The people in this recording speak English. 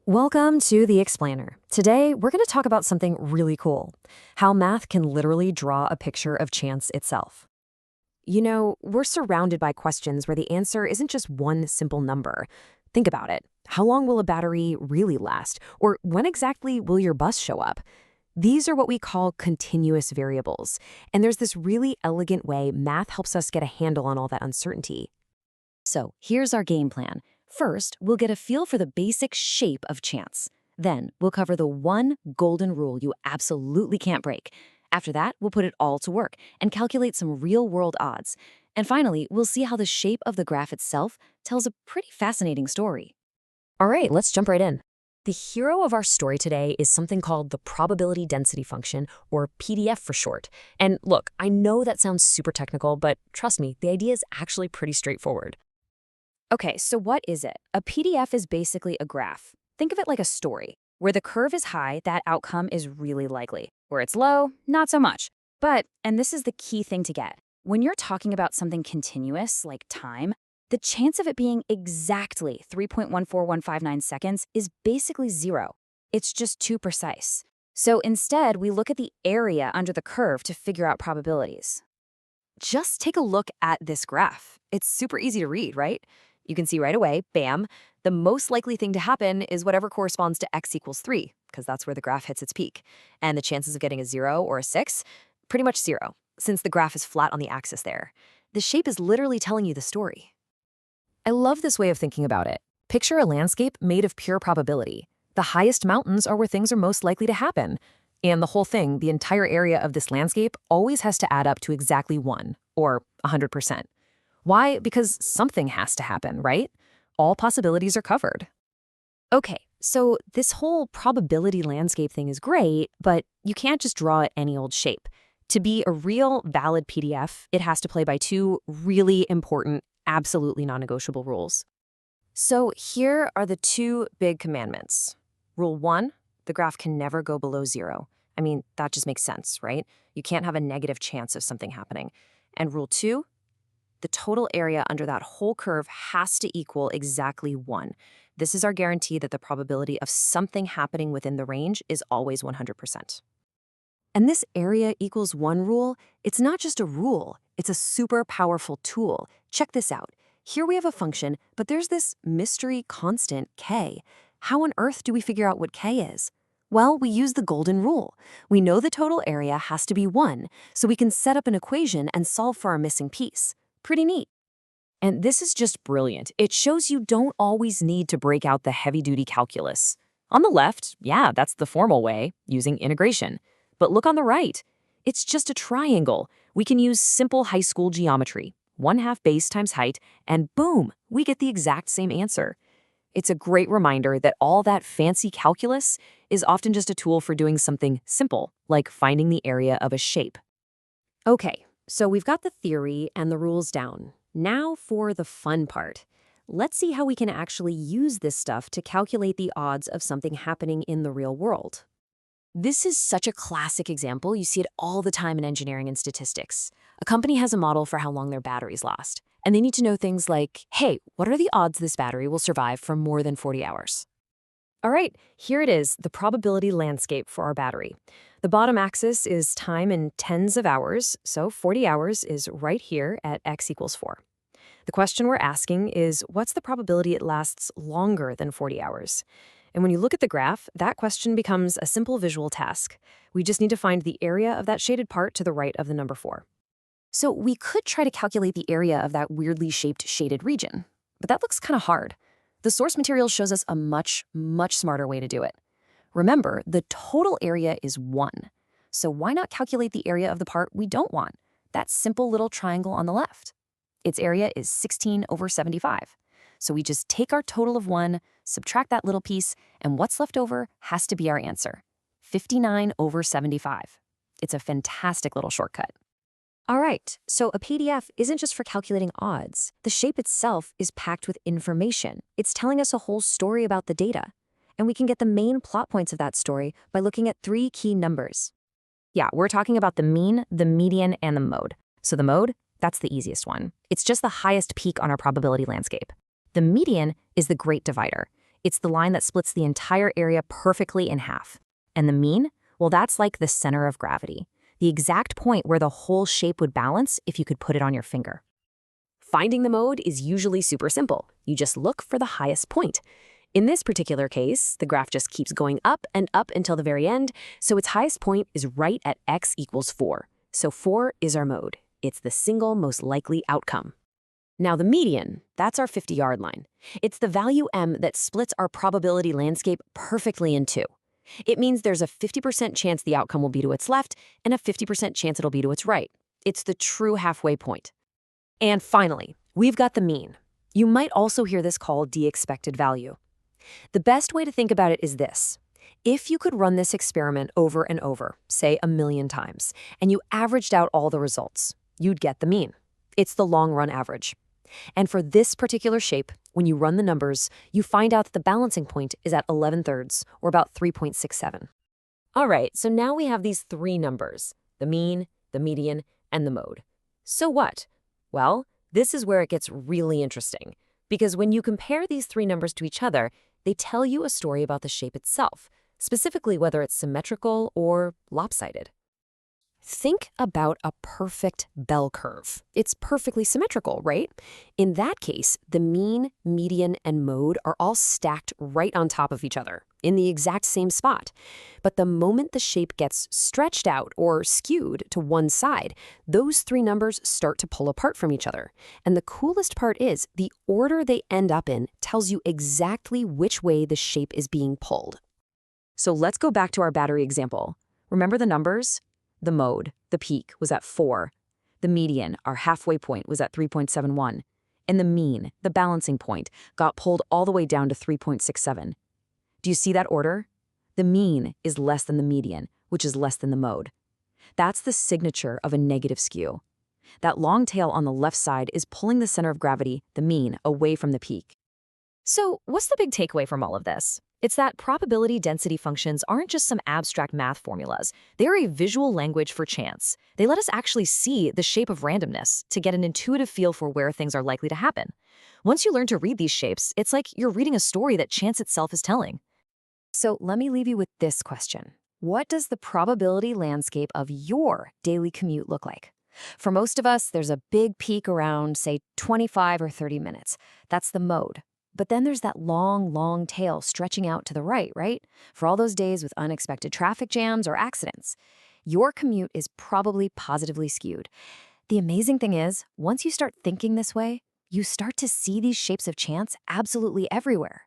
Welcome to The Explainer. Today, we're going to talk about something really cool, how math can literally draw a picture of chance itself. You know, we're surrounded by questions where the answer isn't just one simple number. Think about it. How long will a battery really last? Or when exactly will your bus show up? These are what we call continuous variables, and there's this really elegant way math helps us get a handle on all that uncertainty. So here's our game plan. First, we'll get a feel for the basic shape of chance. Then, we'll cover the one golden rule you absolutely can't break. After that, we'll put it all to work and calculate some real-world odds. And finally, we'll see how the shape of the graph itself tells a pretty fascinating story. All right, let's jump right in. The hero of our story today is something called the probability density function, or PDF for short. And look, I know that sounds super technical, but trust me, the idea is actually pretty straightforward. Okay, so what is it? A PDF is basically a graph. Think of it like a story. Where the curve is high, that outcome is really likely. Where it's low, not so much. But, and this is the key thing to get, when you're talking about something continuous, like time, the chance of it being exactly 3.14159 seconds is basically zero. It's just too precise. So instead, we look at the area under the curve to figure out probabilities. Just take a look at this graph. It's super easy to read, right? You can see right away, bam, the most likely thing to happen is whatever corresponds to x equals 3, because that's where the graph hits its peak. And the chances of getting a 0 or a 6, pretty much 0, since the graph is flat on the axis there. The shape is literally telling you the story. I love this way of thinking about it. Picture a landscape made of pure probability. The highest mountains are where things are most likely to happen. And the whole thing, the entire area of this landscape, always has to add up to exactly 1, or 100%. Why? Because something has to happen, right? All possibilities are covered. Okay, so this whole probability landscape thing is great, but you can't just draw it any old shape. To be a real, valid PDF, it has to play by two really important, absolutely non-negotiable rules. So here are the two big commandments. Rule 1, the graph can never go below 0. I mean, that just makes sense, right? You can't have a negative chance of something happening. And rule 2, the total area under that whole curve has to equal exactly 1. This is our guarantee that the probability of something happening within the range is always 100%. And this area equals 1 rule, it's not just a rule, it's a super powerful tool. Check this out. Here we have a function, but there's this mystery constant, k. How on earth do we figure out what k is? Well, we use the golden rule. We know the total area has to be 1, so we can set up an equation and solve for our missing piece. Pretty neat. And this is just brilliant. It shows you don't always need to break out the heavy-duty calculus. On the left, yeah, that's the formal way, using integration. But look on the right. It's just a triangle. We can use simple high school geometry, 1/2 base times height, and boom, we get the exact same answer. It's a great reminder that all that fancy calculus is often just a tool for doing something simple, like finding the area of a shape. Okay. So we've got the theory and the rules down. Now for the fun part. Let's see how we can actually use this stuff to calculate the odds of something happening in the real world. This is such a classic example. You see it all the time in engineering and statistics. A company has a model for how long their batteries last, and they need to know things like, hey, what are the odds this battery will survive for more than 40 hours? All right, here it is, the probability landscape for our battery. The bottom axis is time in tens of hours, so 40 hours is right here at x equals 4. The question we're asking is, what's the probability it lasts longer than 40 hours? And when you look at the graph, that question becomes a simple visual task. We just need to find the area of that shaded part to the right of the number 4. So we could try to calculate the area of that weirdly shaped shaded region, but that looks kind of hard. The source material shows us a much, much smarter way to do it. Remember, the total area is 1. So why not calculate the area of the part we don't want? That simple little triangle on the left. Its area is 16/75. So we just take our total of 1, subtract that little piece, and what's left over has to be our answer, 59/75. It's a fantastic little shortcut. All right, so a PDF isn't just for calculating odds. The shape itself is packed with information. It's telling us a whole story about the data. And we can get the main plot points of that story by looking at 3 key numbers. Yeah, we're talking about the mean, the median, and the mode. So the mode, that's the easiest one. It's just the highest peak on our probability landscape. The median is the great divider. It's the line that splits the entire area perfectly in half. And the mean? Well, that's like the center of gravity, the exact point where the whole shape would balance if you could put it on your finger. Finding the mode is usually super simple. You just look for the highest point. In this particular case, the graph just keeps going up and up until the very end, so its highest point is right at x equals 4. So 4 is our mode. It's the single most likely outcome. Now the median, that's our 50-yard line. It's the value m that splits our probability landscape perfectly in two. It means there's a 50% chance the outcome will be to its left and a 50% chance it'll be to its right. It's the true halfway point. And finally, we've got the mean. You might also hear this called the expected value. The best way to think about it is this. If you could run this experiment over and over, say 1,000,000 times, and you averaged out all the results, you'd get the mean. It's the long-run average. And for this particular shape, when you run the numbers, you find out that the balancing point is at 11/3, or about 3.67. All right, so now we have these three numbers, the mean, the median, and the mode. So what? Well, this is where it gets really interesting, because when you compare these three numbers to each other, they tell you a story about the shape itself, specifically whether it's symmetrical or lopsided. Think about a perfect bell curve. It's perfectly symmetrical, right? In that case, the mean, median, and mode are all stacked right on top of each other, in the exact same spot. But the moment the shape gets stretched out or skewed to one side, those three numbers start to pull apart from each other. And the coolest part is, the order they end up in tells you exactly which way the shape is being pulled. So let's go back to our battery example. Remember the numbers? The mode, the peak, was at 4. The median, our halfway point, was at 3.71. And the mean, the balancing point, got pulled all the way down to 3.67. Do you see that order? The mean is less than the median, which is less than the mode. That's the signature of a negative skew. That long tail on the left side is pulling the center of gravity, the mean, away from the peak. So what's the big takeaway from all of this? It's that probability density functions aren't just some abstract math formulas. They're a visual language for chance. They let us actually see the shape of randomness to get an intuitive feel for where things are likely to happen. Once you learn to read these shapes, it's like you're reading a story that chance itself is telling. So let me leave you with this question. What does the probability landscape of your daily commute look like? For most of us, there's a big peak around, say, 25 or 30 minutes. That's the mode. But then there's that long, long tail stretching out to the right? For all those days with unexpected traffic jams or accidents. Your commute is probably positively skewed. The amazing thing is, once you start thinking this way, you start to see these shapes of chance absolutely everywhere.